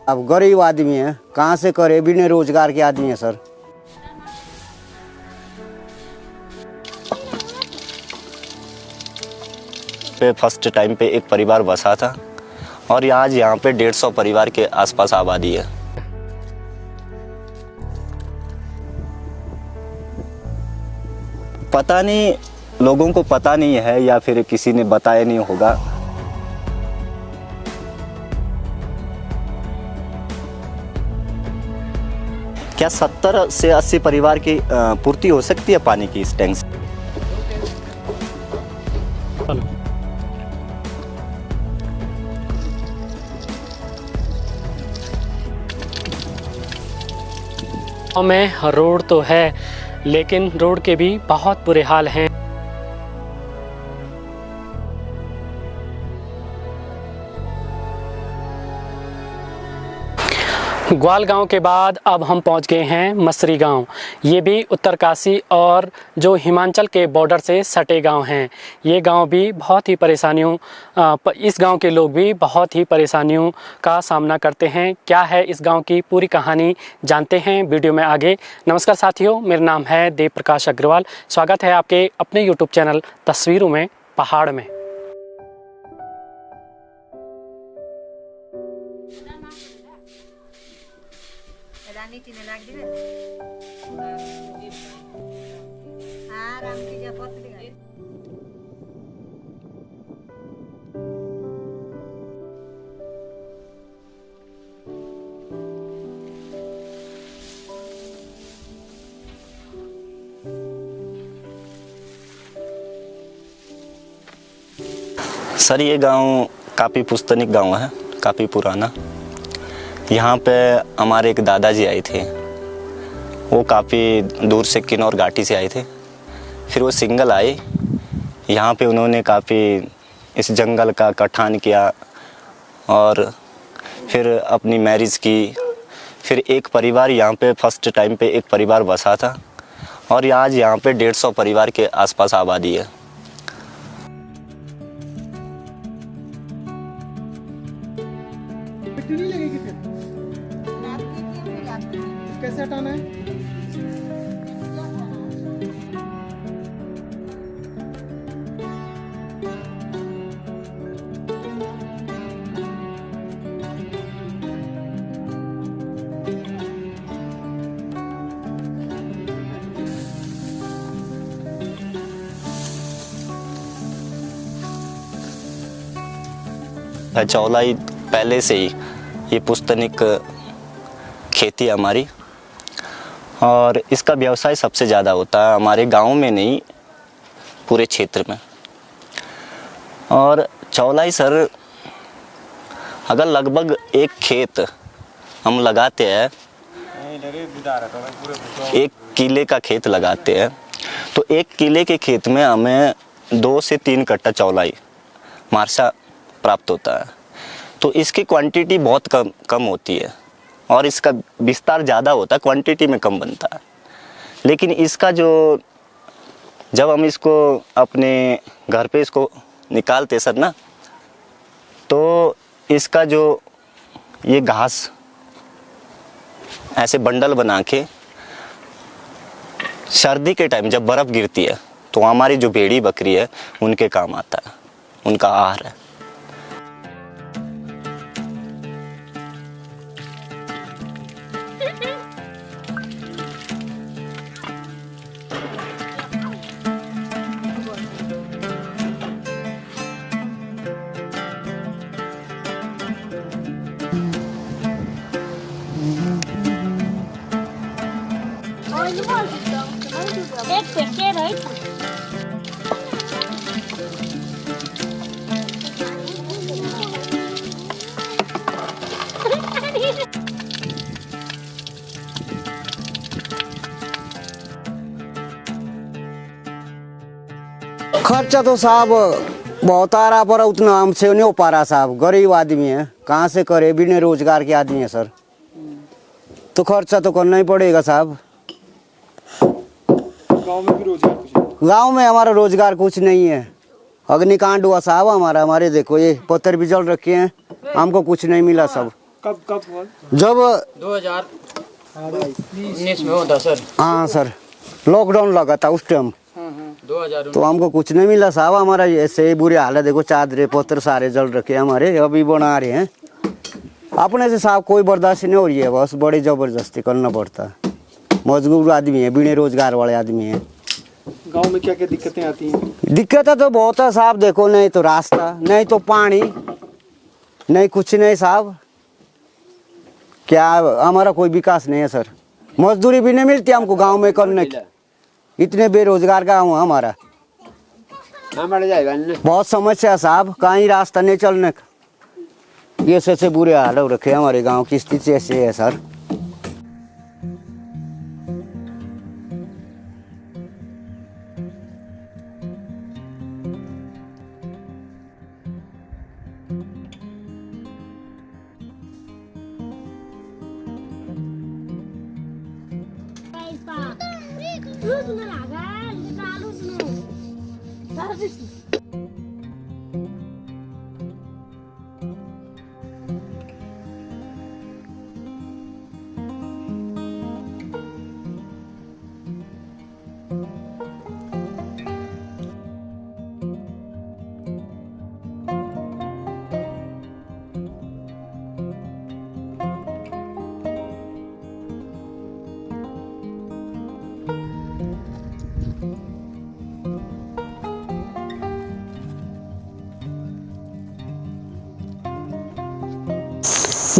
अब गरीब आदमी है, कहाँ से करे, बिना रोजगार के आदमी है सर। फर्स्ट टाइम पे एक परिवार बसा था और आज यहाँ पे 150 परिवार के आसपास आबादी है। पता नहीं, लोगों को पता नहीं है या फिर किसी ने बताया नहीं होगा। क्या 70 से 80 परिवार की पूर्ति हो सकती है पानी की इस टैंक से? में रोड तो है, लेकिन रोड के भी बहुत बुरे हाल हैं। ग्वाल गांव के बाद अब हम पहुंच गए हैं मसरी गांव। ये भी उत्तरकाशी और जो हिमाचल के बॉर्डर से सटे गांव हैं। ये गांव भी बहुत ही इस गांव के लोग भी बहुत ही परेशानियों का सामना करते हैं। क्या है इस गांव की पूरी कहानी, जानते हैं वीडियो में आगे। नमस्कार साथियों, मेरा नाम है देव प्रकाश अग्रवाल। स्वागत है आपके अपने यूट्यूब चैनल तस्वीरों में पहाड़ में। सर ये गांव काफ़ी पुस्तनिक गांव है, काफ़ी पुराना। यहाँ पे हमारे एक दादाजी आए थे। वो काफ़ी दूर से किन्नौर घाटी से आए थे। फिर वो सिंगल आए यहाँ पे। उन्होंने काफ़ी इस जंगल का कटान किया और फिर अपनी मैरिज की। फिर एक परिवार यहाँ पे फर्स्ट टाइम पे एक परिवार बसा था और आज यहाँ पे 150 परिवार के आसपास आबादी है। कैसे हटाना है? चौलाई पहले से ही ये पुस्तनिक खेती है हमारी और इसका व्यवसाय सबसे ज़्यादा होता है हमारे गांव में, नहीं पूरे क्षेत्र में। और चौलाई सर, अगर लगभग एक खेत हम लगाते हैं, 1 किले का खेत लगाते हैं, तो 1 किले के खेत में हमें 2 से 3 कट्टा चौलाई मार्सा प्राप्त होता है। तो इसकी क्वांटिटी बहुत कम होती है और इसका विस्तार ज़्यादा होता है, क्वांटिटी में कम बनता है। लेकिन इसका जब हम इसको अपने घर पे इसको निकालते सर ना, तो इसका ये घास ऐसे बंडल बना के सर्दी के टाइम जब बर्फ़ गिरती है तो हमारी जो भेड़ी बकरी है उनके काम आता है, उनका आहार है। एक पेटे रही था। खर्चा तो साहब बहुत आ रहा, पर उतना हमसे नहीं हो पा रहा साहब। गरीब आदमी है, कहाँ से करे, बिना रोजगार के आदमी है सर। तो खर्चा तो करना ही पड़ेगा साहब। गांव में भी रोजगार कुछ नहीं? गांव में हमारा रोजगार कुछ नहीं है। अग्निकांड हुआ साहब हमारे देखो ये पत्थर भी जल रखे हैं, हमको कुछ नहीं मिला सब। कब कब हुआ? जब 2019 में होता सर। हाँ सर, लॉकडाउन लगा था उस टाइम। 2000 तो हमको कुछ नहीं मिला साहब, हमारा ऐसे ही बुरी हालत, देखो चादरे पत्थर सारे जल रखे हैं हमारे, अभी बना रहे हैं। अपने से साहब कोई बर्दाश्त नहीं हो रही है, बस बड़ी ज़बरदस्ती करना पड़ता है। मजबूर आदमी है, बिना रोजगार वाले आदमी हैं। गांव में क्या क्या दिक्कतें आती हैं? दिक्कतें तो बहुत है साहब, देखो नहीं तो रास्ता, नहीं तो पानी, नहीं कुछ नहीं साहब। क्या हमारा कोई विकास नहीं है सर, मजदूरी भी नहीं मिलती हमको गांव में करने की, इतने बेरोजगार गाँव है हमारा। बहुत समस्या साहब, कहीं रास्ता नहीं चलने का, ये ऐसे बुरे हाल हो रखे हमारे गांव की स्थिति ऐसे है सर।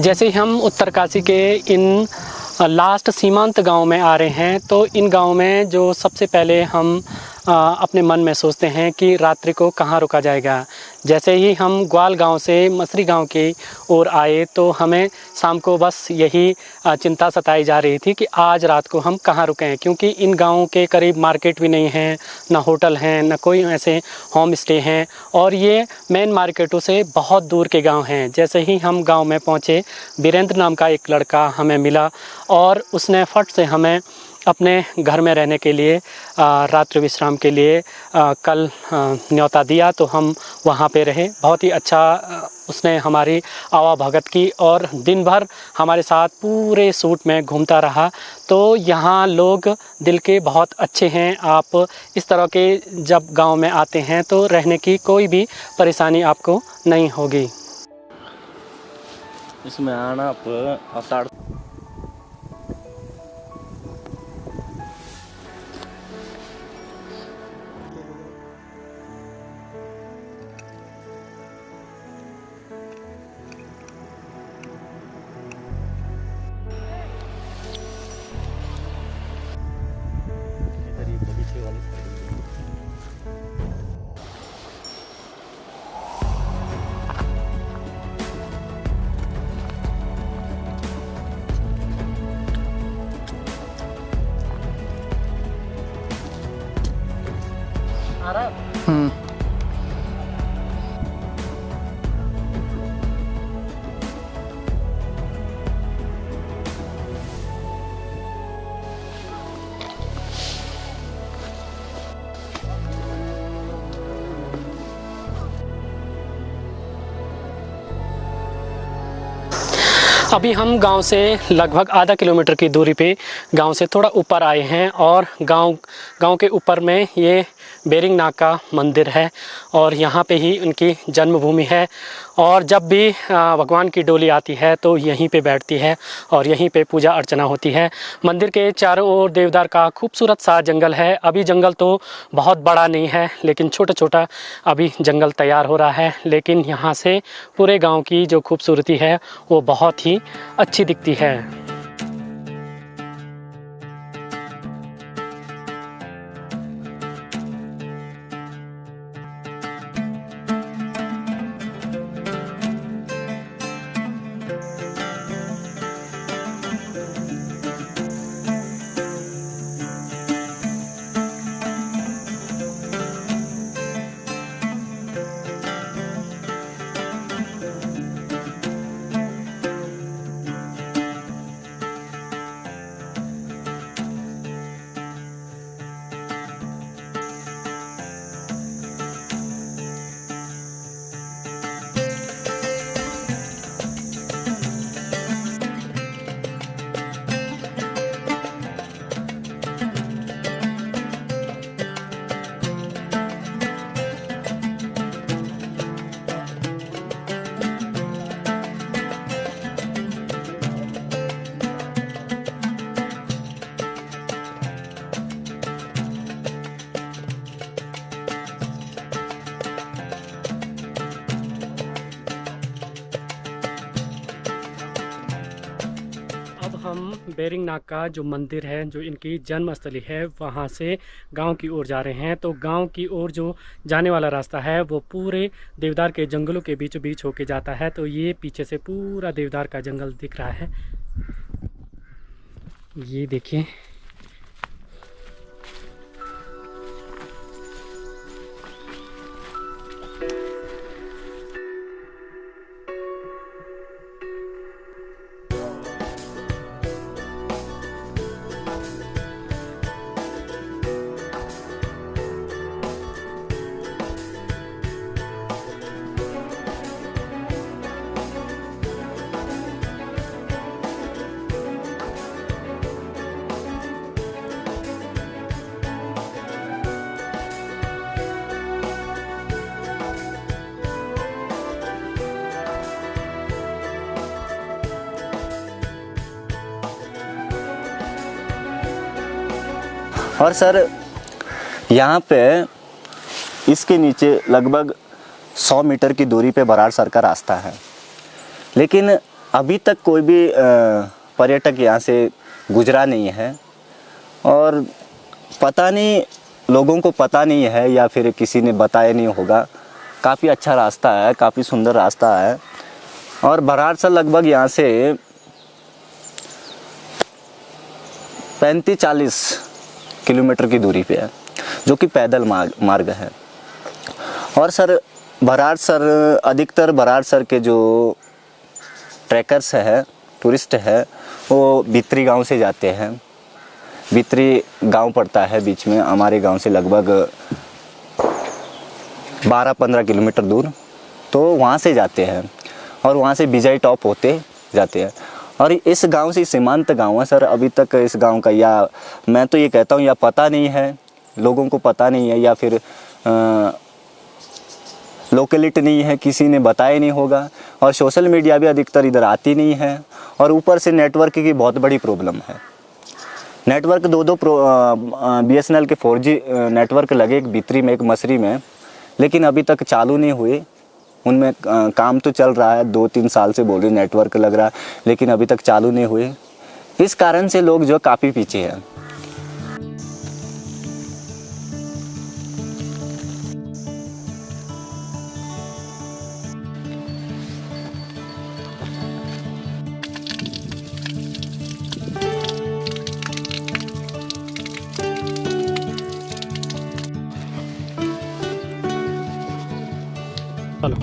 जैसे ही हम उत्तरकाशी के इन लास्ट सीमांत गांव में आ रहे हैं, तो इन गांव में जो सबसे पहले हम अपने मन में सोचते हैं कि रात्रि को कहाँ रुका जाएगा। जैसे ही हम ग्वाल गांव से मसरी गांव की ओर आए, तो हमें शाम को बस यही चिंता सताई जा रही थी कि आज रात को हम कहाँ रुकें, क्योंकि इन गांवों के करीब मार्केट भी नहीं है, ना होटल हैं, ना कोई ऐसे होम स्टे हैं, और ये मेन मार्केटों से बहुत दूर के गांव हैं। जैसे ही हम गांव में पहुँचे, वीरेंद्र नाम का एक लड़का हमें मिला और उसने फट से हमें अपने घर में रहने के लिए, रात्रि विश्राम के लिए कल न्योता दिया। तो हम वहाँ पे रहे, बहुत ही अच्छा उसने हमारी आवाभगत की और दिन भर हमारे साथ पूरे सूट में घूमता रहा। तो यहाँ लोग दिल के बहुत अच्छे हैं। आप इस तरह के जब गांव में आते हैं तो रहने की कोई भी परेशानी आपको नहीं होगी। इसमें आना आप आषाढ़ अभी हम गांव से लगभग आधा किलोमीटर की दूरी पे गांव से थोड़ा ऊपर आए हैं और गांव के ऊपर में ये बेरिंग नाग का मंदिर है और यहाँ पे ही उनकी जन्मभूमि है। और जब भी भगवान की डोली आती है तो यहीं पे बैठती है और यहीं पे पूजा अर्चना होती है। मंदिर के चारों ओर देवदार का खूबसूरत सा जंगल है। अभी जंगल तो बहुत बड़ा नहीं है, लेकिन छोटा छोटा अभी जंगल तैयार हो रहा है। लेकिन यहाँ से पूरे गांव की जो खूबसूरती है वो बहुत ही अच्छी दिखती है। हम बेरिंगनाग का जो मंदिर है, जो इनकी जन्मस्थली है, वहाँ से गांव की ओर जा रहे हैं। तो गांव की ओर जो जाने वाला रास्ता है वो पूरे देवदार के जंगलों के बीचों बीच होके जाता है। तो ये पीछे से पूरा देवदार का जंगल दिख रहा है, ये देखिए। और सर यहाँ पे इसके नीचे लगभग 100 मीटर की दूरी पे बराड़ सर का रास्ता है, लेकिन अभी तक कोई भी पर्यटक यहाँ से गुजरा नहीं है। और पता नहीं, लोगों को पता नहीं है या फिर किसी ने बताया नहीं होगा। काफ़ी अच्छा रास्ता है, काफ़ी सुंदर रास्ता है। और बराड़ सर लगभग यहाँ से 35-40 किलोमीटर की दूरी पे है, जो कि पैदल मार्ग है। और सर बराड़ सर, अधिकतर बराड़ सर के जो ट्रैकर्स है, टूरिस्ट है, वो बित्री गांव से जाते हैं। बित्री गांव पड़ता है बीच में हमारे गांव से लगभग 12-15 किलोमीटर दूर, तो वहाँ से जाते हैं और वहाँ से बिजई टॉप होते जाते हैं। और इस गांव से सीमांत गांव है सर। अभी तक इस गांव का, या मैं तो ये कहता हूँ, या पता नहीं है, लोगों को पता नहीं है, या फिर लोकेलिटी नहीं है, किसी ने बताया नहीं होगा। और सोशल मीडिया भी अधिकतर इधर आती नहीं है। और ऊपर से नेटवर्क की बहुत बड़ी प्रॉब्लम है। नेटवर्क दो BSNL के 4G नेटवर्क लगे, एक बित्री में, एक मसरी में, लेकिन अभी तक चालू नहीं हुए। उनमें काम तो चल रहा है, 2-3 साल से बोल रहे नेटवर्क लग रहा है, लेकिन अभी तक चालू नहीं हुए। इस कारण से लोग जो काफ़ी पीछे हैं। चलो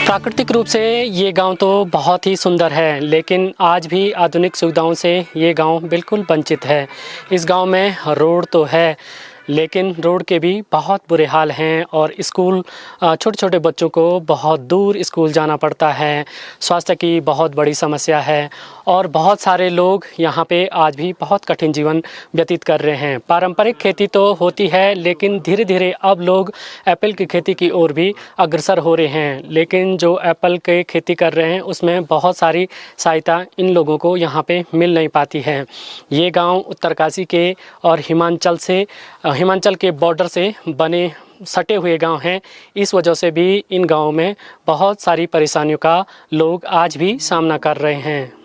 प्राकृतिक रूप से ये गांव तो बहुत ही सुंदर है, लेकिन आज भी आधुनिक सुविधाओं से ये गांव बिल्कुल वंचित है। इस गांव में रोड तो है, लेकिन रोड के भी बहुत बुरे हाल हैं। और स्कूल, छोटे छोटे बच्चों को बहुत दूर स्कूल जाना पड़ता है। स्वास्थ्य की बहुत बड़ी समस्या है और बहुत सारे लोग यहाँ पे आज भी बहुत कठिन जीवन व्यतीत कर रहे हैं। पारंपरिक खेती तो होती है, लेकिन धीरे धीरे अब लोग एप्पल की खेती की ओर भी अग्रसर हो रहे हैं। लेकिन जो एप्पल के खेती कर रहे हैं उसमें बहुत सारी सहायता इन लोगों को यहाँ पे मिल नहीं पाती है। ये गांव उत्तरकाशी के और हिमाचल के बॉर्डर से बने सटे हुए गांव हैं। इस वजह से भी इन गांवों में बहुत सारी परेशानियों का लोग आज भी सामना कर रहे हैं।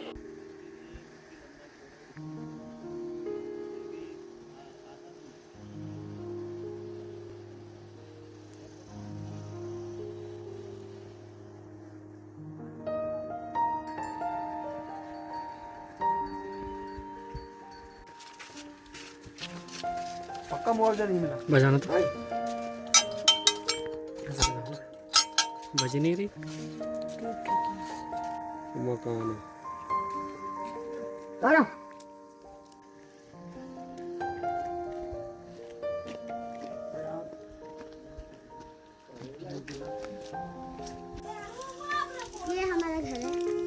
पक्का मुआवजा नहीं मिला। बजाना तो बज नहीं रही। मकान ये हमारा घर है।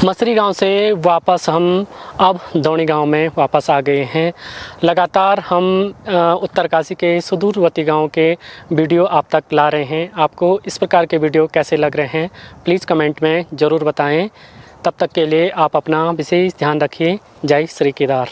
मसरी गांव से वापस हम अब दौणी गांव में वापस आ गए हैं। लगातार हम उत्तरकाशी के सुदूरवर्ती गांव के वीडियो आप तक ला रहे हैं। आपको इस प्रकार के वीडियो कैसे लग रहे हैं प्लीज़ कमेंट में ज़रूर बताएं। तब तक के लिए आप अपना विशेष ध्यान रखिए। जय श्री केदार।